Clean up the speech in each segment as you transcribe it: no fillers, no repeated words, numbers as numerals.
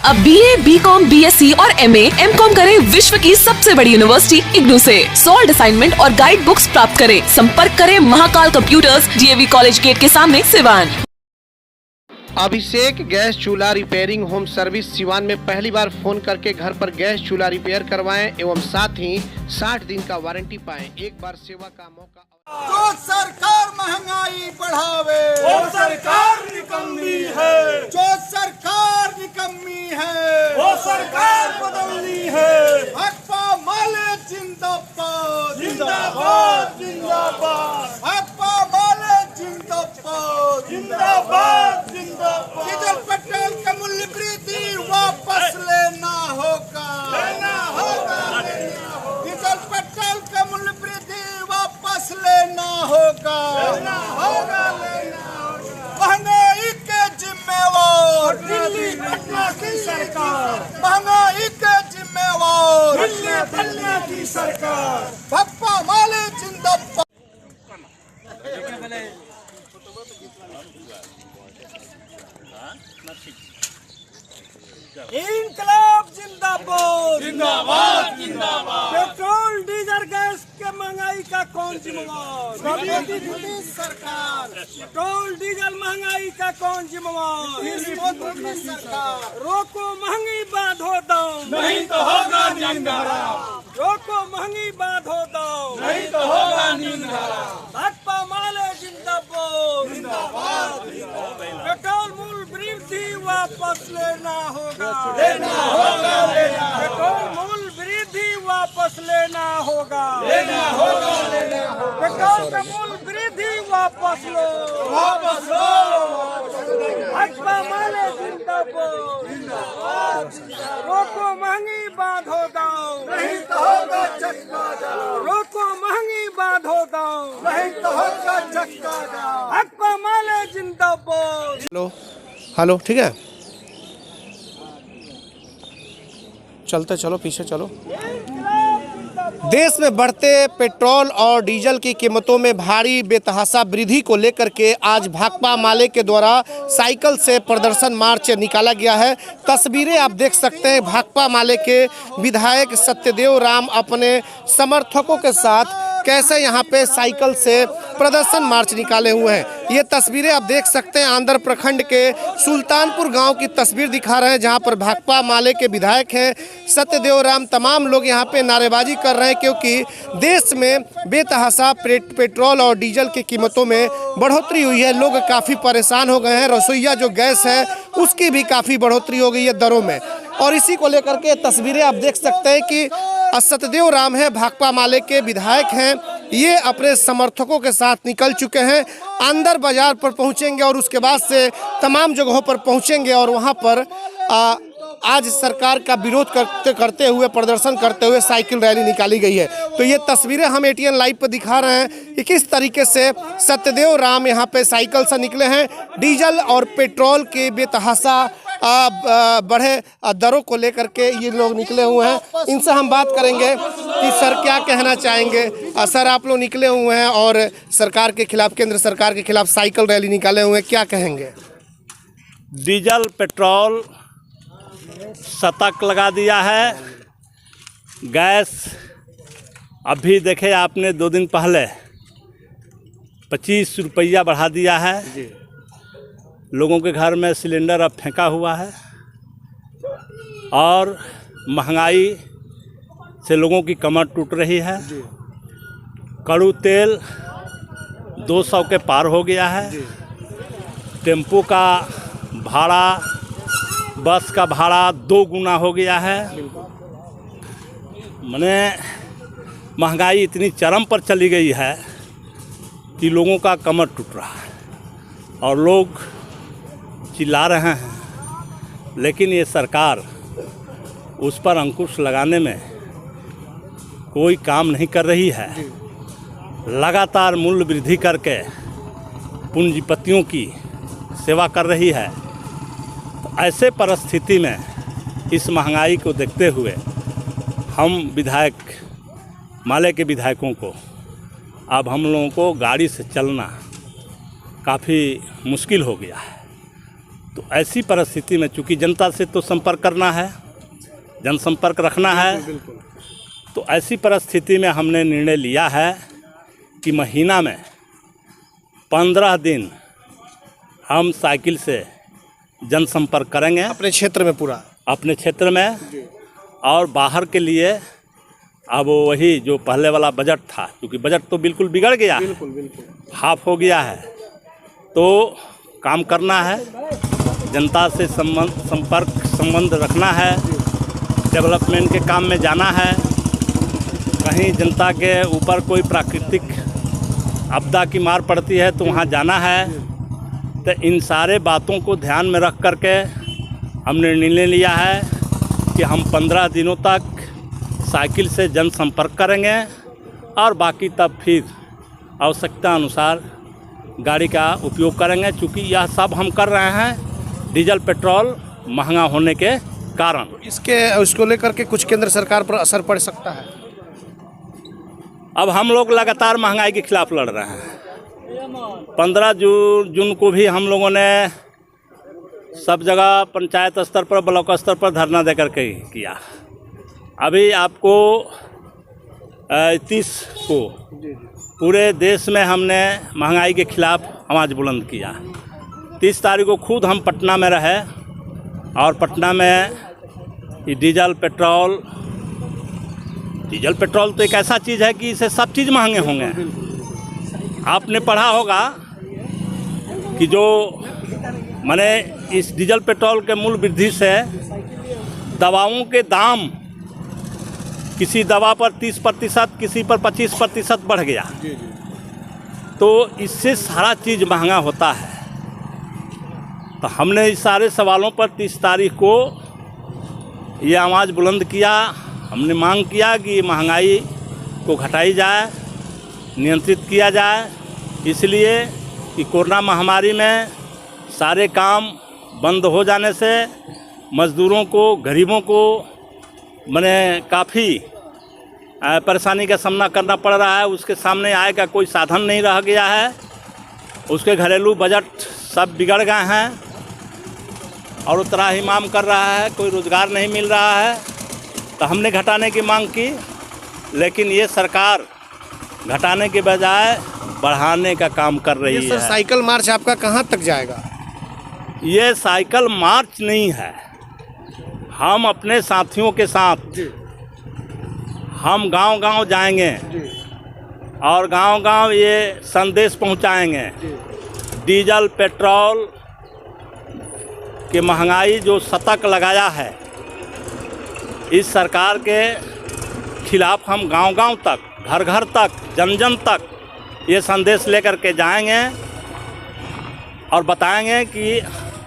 अब BA, BCom, BSc और MA, MCom करें विश्व की सबसे बड़ी यूनिवर्सिटी इग्नू से। सॉल्ड असाइनमेंट और गाइड बुक्स प्राप्त करें। संपर्क करें Mahakal computers, DAV college gate के सामने, सिवान। अभिषेक गैस चूल्हा रिपेयरिंग होम सर्विस सिवान में पहली बार फोन करके घर पर गैस चूल्हा रिपेयर करवाएं एवं साथ ही 60 दिन का वारंटी पाएं। एक बार सेवा का मौका। जो सरकार महंगाई बढ़ावे वो सरकार निकम्मी है, जो सरकार निकम्मी है वो सरकार बदलनी है। भाकपा माले जिंदाबाद जिंदाबाद जिंदाबाद भाकपा माले जिंदाबाद जिंदाबाद जिंदाबाद। डीजल पेट्रोल का मूल्य वृद्धि वापस लेना होगा, लेना होगा, डीजल पेट्रोल का मूल्य वृद्धि वापस लेना होगा, लेना होगा, लेना होगा। महंगाई के जिम्मेवार दिल्ली पटना की सरकार, महंगाई के जिम्मेवार दिल्ली पटना की सरकार। भाकपा माले जिंदाबाद। इंकलाब जिंदाबाद जिंदाबाद जिंदाबाद। पेट्रोल डीजल गैस के महंगाई का कौन जिम्मेवार? मोदी सरकार, पेट्रोल डीजल महंगाई का कौन जिम्मेवार? मोदी सरकार। रोको महंगी बाधो दाम, नहीं तो होगा नींद हराम, रोको महंगी बाधो दाम, नहीं तो होगा नींद हराम। भाकपा माले जिंदाबाद जिंदाबाद पेट्रोल मूल्य वृद्धि वापस लेना होगा, लेना होगा, लेना पेट्रोल मूल्य वृद्धि वापस लेना होगा, लेना होगा, लेना होगा। पेट्रोल का मूल्य वृद्धि वापस लो, वापस लो, भाकपा माले जिंदाबाद रोको महंगी बाधो दाम, नहीं तो होगा चक्का जाम, रोको महंगी बाधो दाम, नहीं तो होगा चक्का जाम। भाकपा माले जिंदाबाद। हेलो हेलो, ठीक है, चलते चलो, पीछे चलो। देश में बढ़ते पेट्रोल और डीजल की कीमतों में भारी बेतहाशा वृद्धि को लेकर के आज भाकपा माले के द्वारा साइकिल से प्रदर्शन मार्च निकाला गया है। तस्वीरें आप देख सकते हैं, भाकपा माले के विधायक सत्यदेव राम अपने समर्थकों के साथ कैसे यहां पे साइकिल से प्रदर्शन मार्च निकाले हुए हैं। ये तस्वीरें आप देख सकते हैं आंध्र प्रखंड के सुल्तानपुर गांव की तस्वीर दिखा रहे हैं, जहां पर भाकपा माले के विधायक हैं सत्यदेव राम। तमाम लोग यहां पे नारेबाजी कर रहे हैं क्योंकि देश में बेतहाशा पेट्रोल और डीजल की कीमतों में बढ़ोतरी हुई है। लोग काफ़ी परेशान हो गए हैं। रसोईया जो गैस है उसकी भी काफ़ी बढ़ोतरी हो गई है दरों में। और इसी को लेकर के तस्वीरें आप देख सकते हैं कि सत्यदेव राम है, भाकपा माले के विधायक हैं, ये अपने समर्थकों के साथ निकल चुके हैं। अंदर बाजार पर पहुंचेंगे और उसके बाद से तमाम जगहों पर पहुंचेंगे और वहां पर आज सरकार का विरोध करते हुए प्रदर्शन करते हुए साइकिल रैली निकाली गई है। तो ये तस्वीरें हम ATN लाइव पर दिखा रहे हैं कि किस तरीके से सत्यदेव राम यहाँ पे साइकिल से निकले हैं। डीजल और पेट्रोल के बेतहाशा बढ़े दरों को लेकर के ये लोग निकले हुए हैं। इनसे हम बात करेंगे कि सर क्या कहना चाहेंगे। सर, आप लोग निकले हुए हैं और सरकार के खिलाफ, केंद्र सरकार के खिलाफ साइकिल रैली निकाले हुए हैं, क्या कहेंगे? डीजल पेट्रोल शतक लगा दिया है। गैस अभी देखे आपने 2 दिन पहले 25 रुपया बढ़ा दिया है। लोगों के घर में सिलेंडर अब फेंका हुआ है और महंगाई से लोगों की कमर टूट रही है। कड़ू तेल 200 के पार हो गया है। टेम्पो का भाड़ा, बस का भाड़ा 2 गुना हो गया है। माने महंगाई इतनी चरम पर चली गई है कि लोगों का कमर टूट रहा है और लोग चिल्ला रहे हैं, लेकिन ये सरकार उस पर अंकुश लगाने में कोई काम नहीं कर रही है। लगातार मूल्य वृद्धि करके पूंजीपतियों की सेवा कर रही है। तो ऐसे परिस्थिति में इस महंगाई को देखते हुए हम विधायक माले के विधायकों को अब हम लोगों को गाड़ी से चलना काफ़ी मुश्किल हो गया है। तो ऐसी परिस्थिति में चूँकि जनता से तो संपर्क करना है, जनसंपर्क रखना है, तो ऐसी परिस्थिति में हमने निर्णय लिया है कि महीना में 15 दिन हम साइकिल से जनसंपर्क करेंगे अपने क्षेत्र में पूरा। अपने क्षेत्र में। और बाहर के लिए अब वही जो पहले वाला बजट था, क्योंकि बजट तो बिल्कुल बिगड़ गया है, हाफ हो गया है, तो काम करना है, जनता से संबंध रखना है, डेवलपमेंट के काम में जाना है। कहीं जनता के ऊपर कोई प्राकृतिक आपदा की मार पड़ती है तो वहाँ जाना है। तो इन सारे बातों को ध्यान में रख करके हमने निर्णय लिया है कि हम 15 दिनों तक साइकिल से जनसंपर्क करेंगे और बाकी तब फिर आवश्यकता अनुसार गाड़ी का उपयोग करेंगे, क्योंकि यह सब हम कर रहे हैं डीजल पेट्रोल महंगा होने के कारण। इसको लेकर के कुछ केंद्र सरकार पर असर पड़ सकता है। अब हम लोग लगातार महंगाई के खिलाफ लड़ रहे हैं। 15 जून को भी हम लोगों ने सब जगह पंचायत स्तर पर, ब्लॉक स्तर पर धरना देकर के किया। अभी आपको 31 को पूरे देश में हमने महंगाई के खिलाफ आवाज़ बुलंद किया। 30 तारीख को खुद हम पटना में रहे और पटना में ये डीजल पेट्रोल तो एक ऐसा चीज़ है कि इसे सब चीज़ महंगे होंगे। आपने पढ़ा होगा कि जो माने इस डीजल पेट्रोल के मूल्य वृद्धि से दवाओं के दाम, किसी दवा पर 30%, किसी पर 25% बढ़ गया। तो इससे सारा चीज़ महंगा होता है। तो हमने इस सारे सवालों पर 30 तारीख को ये आवाज़ बुलंद किया। हमने मांग किया कि महंगाई को घटाई जाए, नियंत्रित किया जाए, इसलिए कि कोरोना महामारी में सारे काम बंद हो जाने से मज़दूरों को, गरीबों को माने काफ़ी परेशानी का सामना करना पड़ रहा है। उसके सामने आय का कोई साधन नहीं रह गया है। उसके घरेलू बजट सब बिगड़ गए हैं और उतना ही मांग कर रहा है, कोई रोज़गार नहीं मिल रहा है। तो हमने घटाने की मांग की, लेकिन ये सरकार घटाने के बजाय बढ़ाने का काम कर रही है। सर, साइकिल मार्च आपका कहाँ तक जाएगा? ये साइकिल मार्च नहीं है। हम अपने साथियों के साथ हम गांव-गांव जाएंगे और गांव-गांव ये संदेश पहुंचाएंगे। डीजल पेट्रोल की महंगाई जो शतक लगाया है, इस सरकार के खिलाफ हम गांव-गांव तक, घर-घर तक, जन-जन तक ये संदेश लेकर के जाएंगे और बताएंगे कि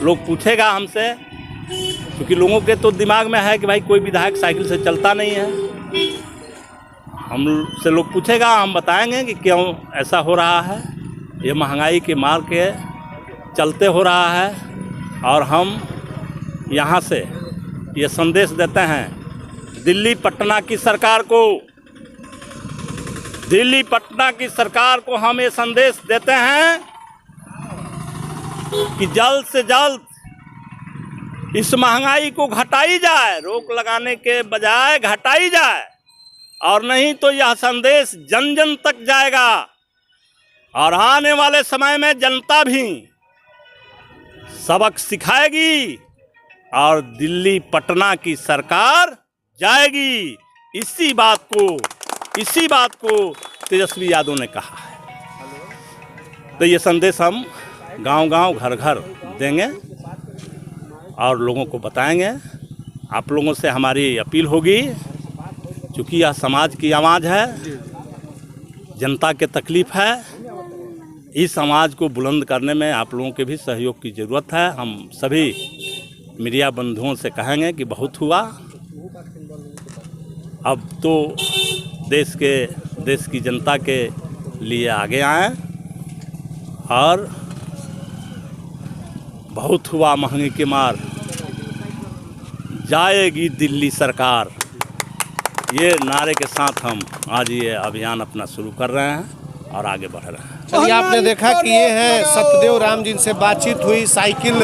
लोग पूछेगा हमसे, क्योंकि लोगों के तो दिमाग में है कि भाई कोई विधायक साइकिल से चलता नहीं है। हम से लोग पूछेगा, हम बताएंगे कि क्यों ऐसा हो रहा है, ये महंगाई के मार के चलते हो रहा है। और हम यहाँ से ये संदेश देते हैं दिल्ली पटना की सरकार को हम ये संदेश देते हैं कि जल्द से जल्द इस महंगाई को घटाई जाए, रोक लगाने के बजाय घटाई जाए, और नहीं तो यह संदेश जन जन तक जाएगा और आने वाले समय में जनता भी सबक सिखाएगी और दिल्ली पटना की सरकार जाएगी। इसी बात को तेजस्वी यादव ने कहा है। तो ये संदेश हम गांव-गांव, घर-घर देंगे और लोगों को बताएंगे। आप लोगों से हमारी अपील होगी, क्योंकि यह समाज की आवाज़ है, जनता के तकलीफ़ है, इस आवाज़ को बुलंद करने में आप लोगों के भी सहयोग की ज़रूरत है। हम सभी मीडिया बंधुओं से कहेंगे कि बहुत हुआ, अब तो देश की जनता के लिए आगे आएं और बहुत हुआ महंगी की मार, जाएगी दिल्ली सरकार, ये नारे के साथ हम आज ये अभियान अपना शुरू कर रहे हैं। और आगे बढ़ रहे हैं। चलिए, आपने देखा कि ये हैं सत्यदेव राम, जिनसे बातचीत हुई साइकिल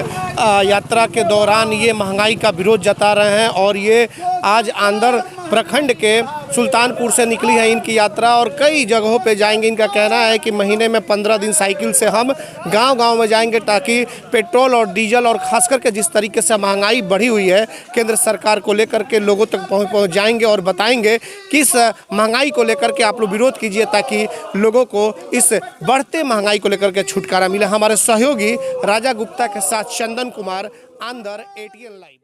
यात्रा के दौरान। ये महंगाई का विरोध जता रहे हैं और ये आज आंध्र प्रखंड के सुल्तानपुर से निकली है इनकी यात्रा और कई जगहों पे जाएंगे। इनका कहना है कि महीने में 15 दिन साइकिल से हम गांव-गांव में जाएंगे ताकि पेट्रोल और डीजल और खास करके जिस तरीके से महंगाई बढ़ी हुई है केंद्र सरकार को लेकर के लोगों तक पहुंच जाएंगे और बताएंगे कि इस महंगाई को लेकर के आप लोग विरोध कीजिए ताकि लोगों को इस बढ़ते महंगाई को लेकर के छुटकारा मिले। हमारे सहयोगी राजा गुप्ता के साथ चंदन कुमार, आंध्र ATN लाइव।